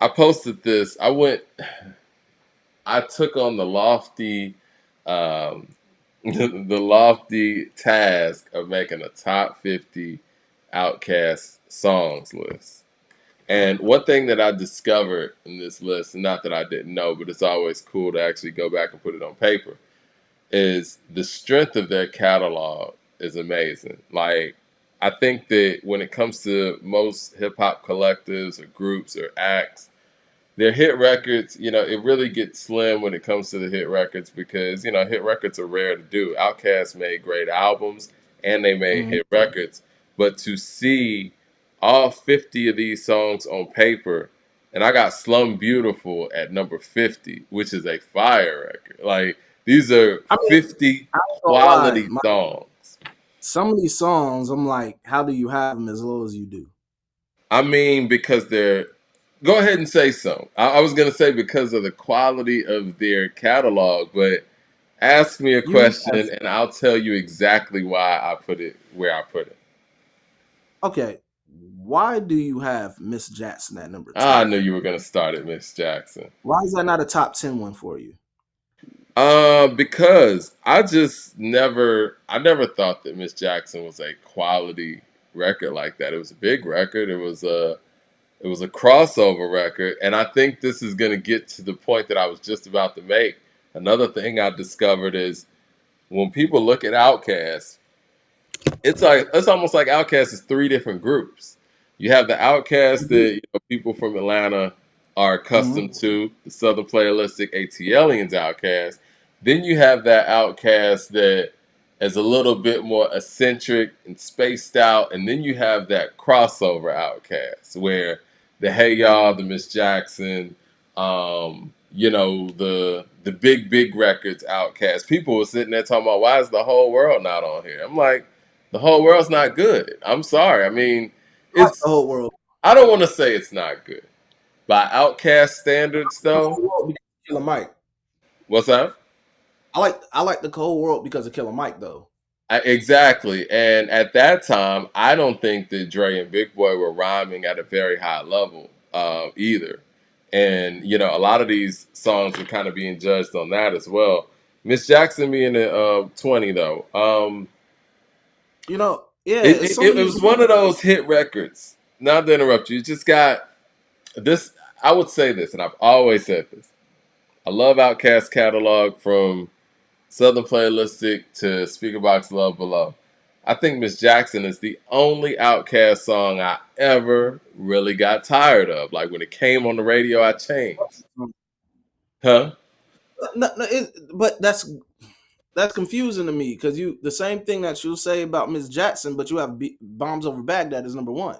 I posted this. I took on the lofty, um, the lofty task of making a top 50 Outkast songs list. And one thing that I discovered in this list, and not that I didn't know, but it's always cool to actually go back and put it on paper, is the strength of their catalog is amazing. Like, I think that when it comes to most hip hop collectives or groups or acts, their hit records, it really gets slim when it comes to the hit records because, hit records are rare to do. Outkast made great albums and they made Mhm. hit records. But to see all 50 of these songs on paper, and I got Slum Beautiful at number 50, which is a fire record. Like, these are I mean, 50 I ain't gonna lie. quality songs. Some of these songs, I'm like, how do you have them as low as you do? I mean, because they're go ahead and say so. I was gonna say because of the quality of their catalog, but ask me a You question and I'll tell you exactly why I put it where I put it. okay? Why do you have Miss Jackson at number I 10? knew you were gonna start at Miss Jackson. Why is that not a top 10 one for you? Because I never thought that Miss Jackson was a quality record like that. It was a big record. It was a crossover record, and I think this is going to get to the point that I was just about to make. Another thing I discovered is when people look at Outkast, it's almost like Outkast is three different groups. You have the Outkast that people from Atlanta are accustomed Mm-hmm. to, the Southern Playalistic ATLiens Outkast. Then you have that Outkast that is a little bit more eccentric and spaced out, and then you have that crossover Outkast where the Hey Y'all, the Miss Jackson, the big records Outkast. People were sitting there talking about why is the whole world not on here? I'm like, the whole world's not good. I'm sorry. I mean, I like the it's whole world. I don't want to say it's not good. By Outkast standards The though, whole world because of Killer Mike. what's that? I like the whole world because of Killer Mike though. Exactly. And at that time, I don't think that Dre and Big Boy were rhyming at a very high level either. And, a lot of these songs were kind of being judged on that as well. Miss Jackson being at 20, though. Yeah, It, it's it, some of it these. was one of those hit records. Not to interrupt you, it just got this. I would say this, and I've always said this. I love Outkast catalog from Southern Playalistic to Speakerbox Love Below. I think Miss Jackson is the only Outkast song I ever really got tired of. Like when it came on the radio, I changed. Huh? No, no, but that's confusing to me because you the same thing that you'll say about Miss Jackson, but you have Bombs Over Baghdad as number one.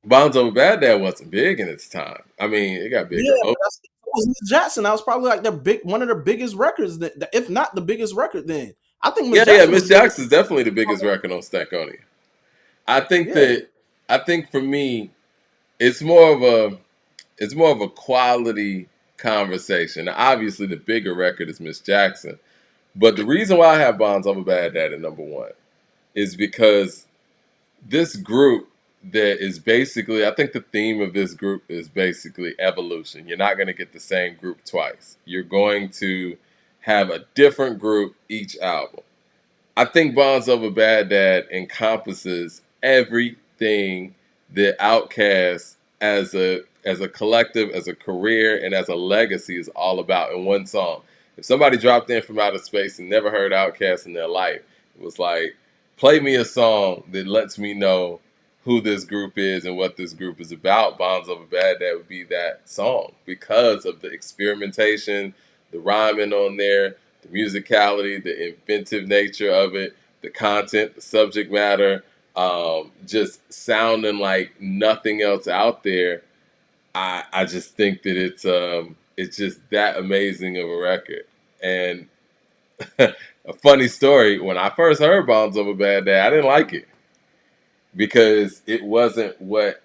Bonzo Baghdad wasn't big in its time. I mean, it got Yeah, bigger. but that was Miss Jackson. That was probably like one of their biggest records, if not the biggest record. Then I think Miss Yeah. Jackson Miss was bigger. Jackson's definitely the biggest record on Stankonia. I think Yeah, that I think for me, it's more of a it's more of a quality conversation. Now, obviously, the bigger record is Miss Jackson, but the reason why I have Bonds Over Bad Dad at number one is because this group that is basically, I think the theme of this group is basically evolution. You're not going to get the same group twice. You're going to have a different group each album. I think Bonds Over Bad Dad encompasses everything that Outkast as a collective, as a career, and as a legacy is all about in one song. If somebody dropped in from outer space and never heard Outkast in their life, it was like, play me a song that lets me know who this group is and what this group is about. Bonds Over Bad Dad would be that song because of the experimentation, the rhyming on there, the musicality, the inventive nature of it, the content, the subject matter, just sounding like nothing else out there. I just think that it's just that amazing of a record. And a funny story, when I first heard Bombs Over Bad Day, I didn't like it because it wasn't what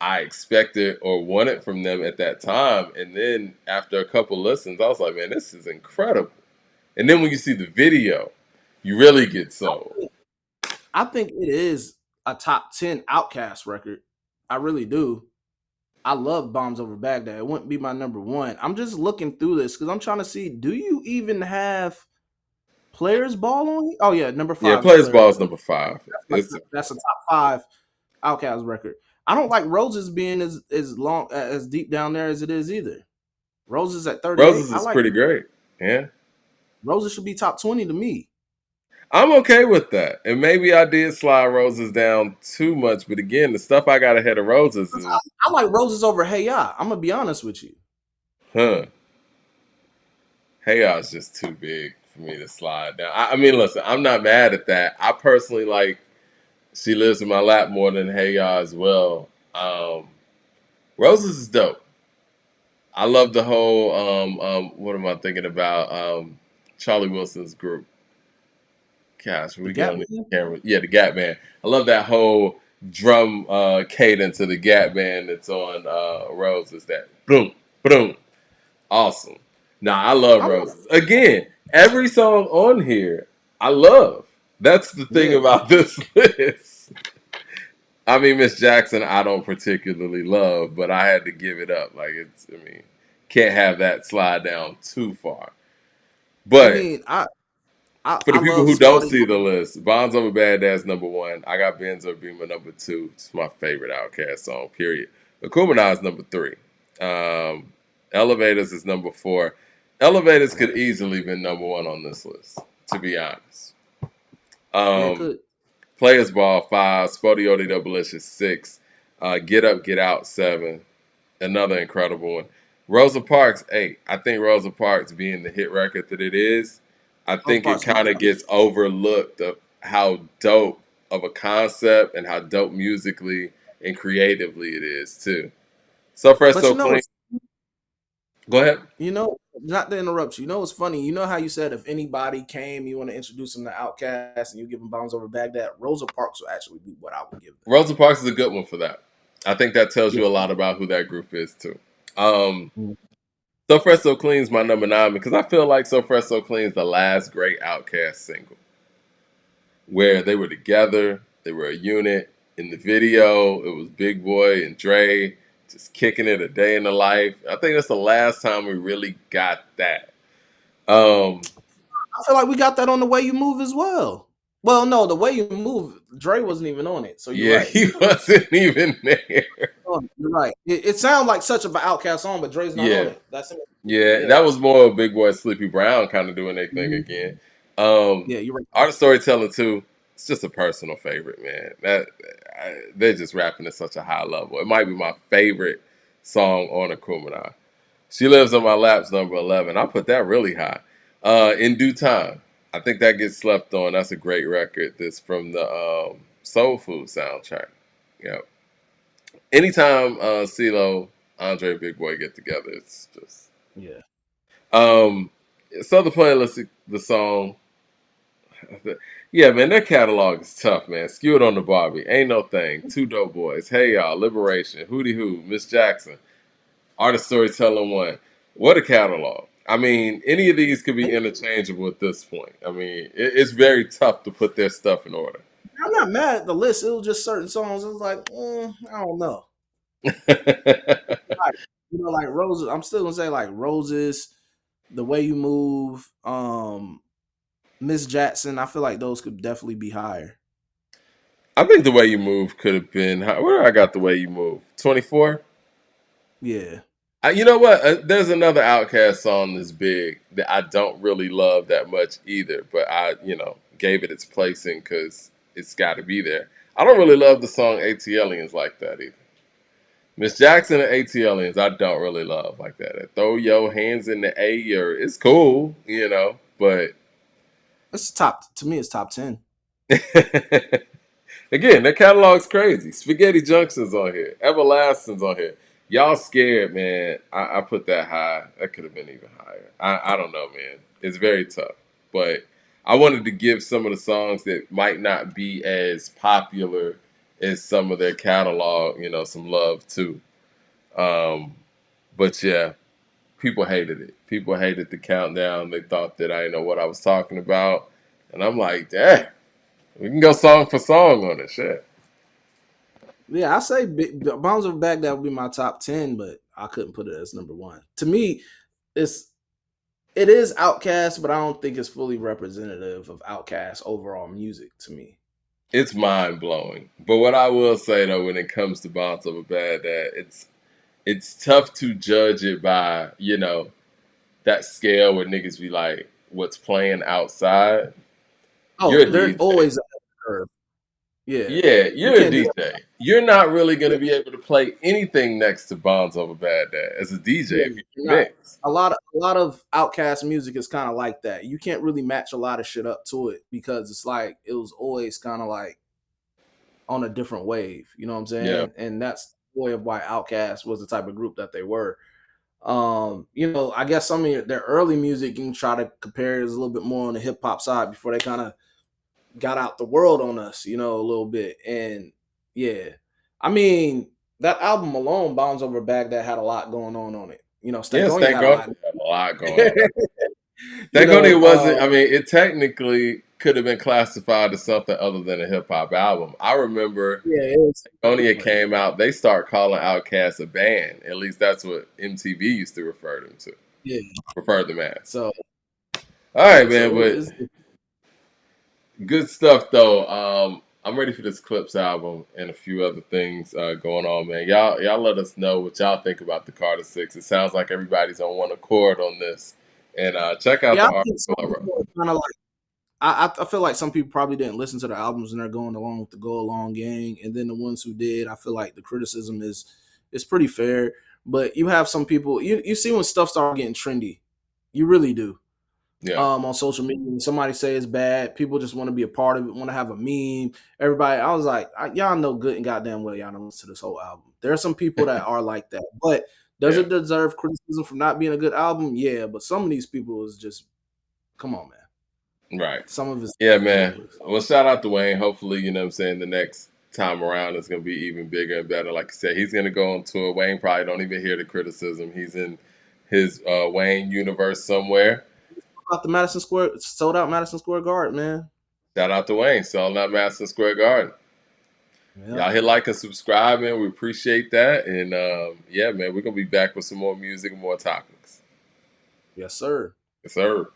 I expected or wanted from them at that time. And then after a couple listens, I was like, man, this is incredible. And then when you see the video, you really get sold. I think it is a top 10 Outcast record. I really do. I love Bombs Over Baghdad. It wouldn't be my number one. I'm just looking through this because I'm trying to see. Do you even have Players Ball on here? Oh yeah, number Yeah, 5 is Players Players Ball is Ball. number 5. It's That's a top 5 Outkast record. I don't like Roses being as long as deep down there as it is either. Roses at 38. Roses I is like pretty great. Yeah. Roses should be top 20 to me. I'm okay with that. And maybe I did slide Roses down too much, but again, the stuff I got ahead of Roses is I like Roses over Hey Ya. I'm gonna be honest with you. huh. Hey Ya's just too big for me to slide down. I mean, listen, I'm not mad at that. I personally like She Lives in My Lap more than Hey Ya as well. Roses is dope. I love the whole what am I thinking about? Charlie Wilson's group. Gosh, The we get Gap on the Man. camera. Yeah, the Gap Band. I love that whole drum cadence of the Gap Band that's on Roses. That boom, boom. Awesome. Nah, I love I'm Roses. Again, every song on here, I love. That's the thing yeah. about this list. I mean, Miss Jackson, I don't particularly love, but I had to give it up. Like I mean, can't have that slide down too far. I But mean, for the I people love who don't Spotty. see the list, Bonds Over Bad Dad's number 1. I got Benzo Beamer number 2. It's my favorite Outkast song, period. Akumanai is number 3. Um, Elevators is number 4. Elevators could easily been number 1 on this list, to be honest. Yeah, Um, good. Players Ball 5, Spodioti Doublelicious 6, Get Up, Get Out 7, another incredible one. Rosa Parks 8. I think Rosa Parks being the hit record that it is, I Those think it parts my kind of gets overlooked of how dope of a concept and how dope musically and creatively it is too. So fresh, But so you know clean. what's Go ahead. not to interrupt you. You know what's funny? You know how you said if anybody came, you want to introduce them to Outkast and you give them Bombs Over Baghdad. Rosa Parks will actually be what I would give them. Rosa Parks is a good one for that. I think that tells Yeah. you a lot about who that group is too. Um, Mm. So Fresh So Clean is my number 9 because I feel like So Fresh So Clean is the last great Outkast single where they were together, they were a unit. In the video, it was Big Boy and Dre just kicking it a day in the life. I think that's the last time we really got that. Um, I feel like we got that on The Way You Move as well. Well, no, The Way You Move, Dre wasn't even on it. So you're yeah, right. he wasn't even there. You're right. It sounds like such of an Outkast song, but Dre's not on Yeah, it. That's it. yeah, Yeah. that was more of Big Boy and Sleepy Brown kind of doing their thing Mhm. again. Yeah, you're right. Art of Storytelling too. It's just a personal favorite, man. They're just rapping at such a high level. It might be my favorite song on Akumanai. She Lives on My Lap's number 11. I put that really high. In Due Time. I think that gets slept on. That's a great record. That's from the Soul Food soundtrack. Yeah. Anytime CeeLo, Andre, Big Boy get together, it's just. Yeah. Um, Southernplayalistic, the song. Yeah, man, their catalog is tough, man. Skew It on the Barbie, Ain't No Thing, Two Dope Boys, Hey Y'all, Liberation, Hootie Hoo, Miss Jackson, Art of Storytelling 1. What a catalog. I mean, any of these could be interchangeable at this point. I mean, it's very tough to put their stuff in order. I'm not mad at the list. It was just certain songs. It was like, I don't know. Like, like Roses. I'm still gonna say like Roses, The Way You Move, Miss Jackson. I feel like those could definitely be higher. I think The Way You Move could have been. Where I got The Way You Move? 24? Yeah. You know what? There's another Outkast song that's big that I don't really love that much either, but I, gave it its placing because it's got to be there. I don't really love the song ATLiens like that either. Miss Jackson and ATLiens, I don't really love like that. Throw your hands in the air. It's cool, but It's top to me. It's top 10. again, their catalog's crazy. Spaghetti Junction's on here. Everlasting's on here. Y'all scared, man. I put that high. That could have been even higher. I don't know, man. It's very tough. But I wanted to give some of the songs that might not be as popular as some of their catalog, some love too. But yeah, people hated it. People hated the countdown. They thought that I didn't know what I was talking about. And I'm like, dang, we can go song for song on it. Shit. Yeah, I say Bombs Over Baghdad would be my top 10, but I couldn't put it as number one. To me, it's it is Outkast, but I don't think it's fully representative of Outkast overall music to me. It's mind blowing. But what I will say though, when it comes to Bounce Over Baghdad, it's tough to judge it by, that scale where niggas be like, what's playing outside. You're Oh, a they're DJ. always ahead of the curve. Yeah, Yeah, you you're a can't do DJ. You're not really it. gonna be able to play anything next to Bonds Over Baghdad as a DJ Yeah, if you you're not. mix. A lot of Outkast music is kind of like that. You can't really match a lot of shit up to it because it's like it was always kind of like on a different wave. You know what I'm Yeah. saying? And that's the way of why Outkast was the type of group that they were. I guess some of their early music you can try to compare is a little bit more on the hip hop side before they kind of got out the world on us, a little bit. And yeah, I mean that album alone, Bombs Over Baghdad, had a lot going on it. Yeah, Stankonia had a Stanko lot. had a lot going on. you Stankonia know, wasn't, I mean, it technically could have been classified as something other than a hip hop album. I remember yeah, it was Stankonia but came out, they start calling Outkast a band. At least that's what MTV used to refer them to. yeah. Refer them as. So All right, yeah, so man, but it's good stuff though. I'm ready for this Clips album and a few other things going on, man. Y'all let us know what y'all think about the Carter Six. It sounds like everybody's on one accord on this. And check out yeah. the I think some article I wrote. people are kind of like I feel like some people probably didn't listen to the albums and they're going along with the go along gang, and then the ones who did, I feel like the criticism is pretty fair. But you have some people you see when stuff starts getting trendy, you really do. Yeah, On social media, when somebody say it's bad, people just want to be a part of it, want to have a meme. Everybody, I was like, y'all know good and goddamn well y'all don't listen to this whole album. There are some people that are like that, but does yeah, it deserve criticism for not being a good album? Yeah, but some of these people is just come on, man. right. Some of it's Yeah, man. ridiculous. Well, shout out to Wayne. Hopefully, you know what I'm saying, the next time around it's gonna be even bigger and better. Like I said, he's gonna go on tour. Wayne probably don't even hear the criticism. He's in his Wayne universe somewhere. About the Madison Square sold out Madison Square Garden, man. Shout out to Wayne, selling out Madison Square Garden. Yeah. Y'all hit like and subscribe, man. We appreciate that. And yeah, man, we're gonna be back with some more music and more topics. Yes, sir. Yes, sir.